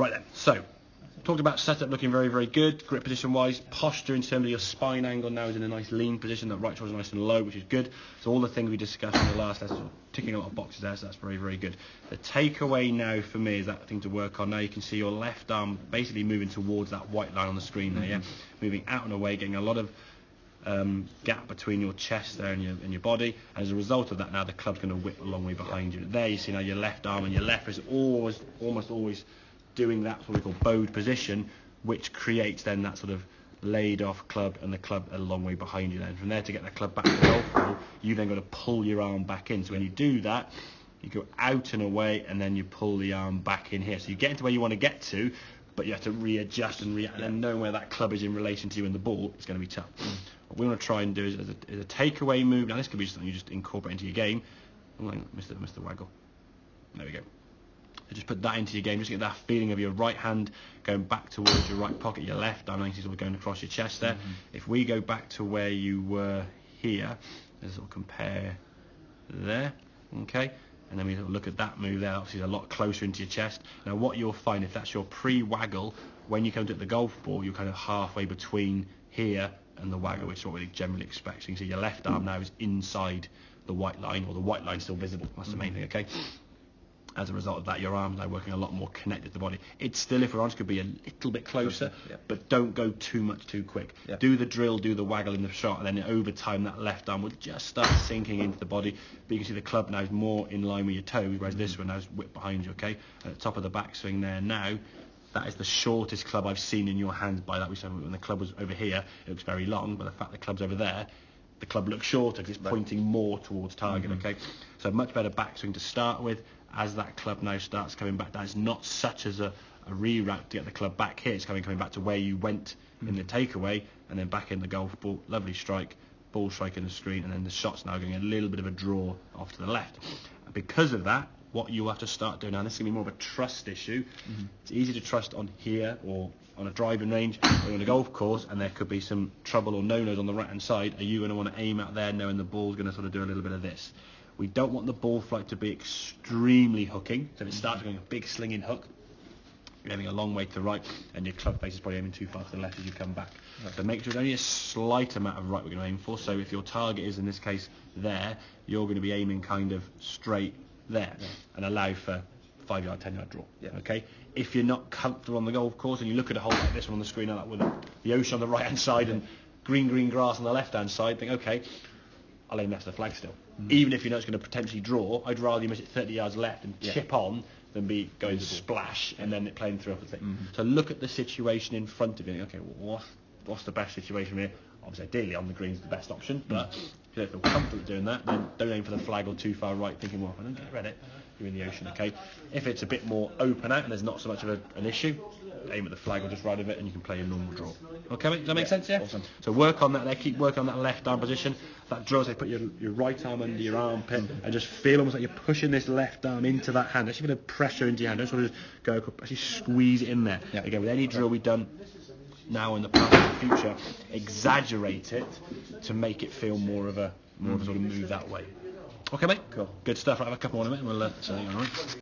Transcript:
Right then, so talked about setup looking very, very good, grip position wise. Posture in terms of your spine angle now is in a nice lean position, that right shoulder's nice and low, which is good. So all the things we discussed in the last lesson, sort of ticking a lot of boxes there, so that's very, very good. The takeaway now for me is that thing to work on. Now you can see your left arm basically moving towards that white line on the screen there, yeah? Moving out and away, getting a lot of gap between your chest there and your body, and as a result of that now the club's going to whip a long way behind you. There you see now your left arm and your left wrist almost always doing that what we call bowed position, which creates then that sort of laid off club and the club a long way behind you. Then from there to get the club back to the golf ball, you've then got to pull your arm back in. So when you do that, you go out and away and then you pull the arm back in here. So you get into where you want to get to, but you have to readjust and then knowing where that club is in relation to you and the ball, it's going to be tough. What we want to try and do is a takeaway move. Now this could be something you just incorporate into your game. Oh, Mr. Waggle. There we go. So just put that into your game, just get that feeling of your right hand going back towards your right pocket, your left arm actually sort of going across your chest there. If we go back to where you were here, let's sort of compare there, okay? And then we sort of look at that move there, obviously a lot closer into your chest. Now what you'll find, if that's your pre-waggle, when you come to hit the golf ball, you're kind of halfway between here and the waggle, which is what we generally expect. So you can see your left arm now is inside the white line, or the white line's still visible. That's the main thing, okay? As a result of that, your arm's now working a lot more connected to the body. It still, if we're honest, could be a little bit closer, but don't go too much too quick. Do the drill, do the waggle in the shot, and then over time that left arm will just start sinking into the body. But you can see the club now is more in line with your toes, whereas this one now is whipped behind you, okay? At the top of the backswing there now, that is the shortest club I've seen in your hands by that. We said when the club was over here, it looks very long, but the fact the club's over there, the club looks shorter because it's pointing more towards target, okay? So much better backswing to start with. As that club now starts coming back down, it's not such as a reroute to get the club back here. It's coming back to where you went in the takeaway, and then back in the golf ball. Lovely strike, ball strike in the screen, and then the shot's now going a little bit of a draw off to the left. And because of that, what you have to start doing now, this is going to be more of a trust issue. It's easy to trust on here or on a driving range or on a golf course, and there could be some trouble or no-nos on the right-hand side. Are you going to want to aim out there knowing the ball's going to sort of do a little bit of this? We don't want the ball flight to be extremely hooking. So if it starts going a big slinging hook, you're aiming a long way to the right, and your club face is probably aiming too far to the left as you come back. So make sure it's only a slight amount of right we're going to aim for. So if your target is, in this case, there, you're going to be aiming kind of straight there and allow for 5-yard, 10-yard draw. Okay. If you're not comfortable on the golf course and you look at a hole like this one on the screen, like with the ocean on the right-hand side and green grass on the left-hand side, think, okay, I'll aim left of the flag still. Even if you know it's going to potentially draw, I'd rather you miss it 30 yards left and chip on than be going splash and then it playing through up the thing. So look at the situation in front of you. Okay, well, what's the best situation here? Obviously, ideally on the green is the best option, but if you don't feel comfortable doing that, then don't aim for the flag or too far right, thinking, well, if I don't get read it, you're in the ocean, okay? If it's a bit more open out and there's not so much of an issue, aim at the flag or just right of it and you can play a normal draw. Okay, mate? Does that make sense, yeah? Awesome. So work on that there, keep working on that left arm position. That draw, so put your right arm under your armpit and just feel almost like you're pushing this left arm into that hand. Actually, a bit of pressure into your hand. Don't sort of just go, actually squeeze it in there. Again, with any drill we've done now in the past and the future, exaggerate it to make it feel more of a sort of move that way. Okay, mate? Cool. Good stuff. I'll have a couple more in a minute and we'll see you, all right?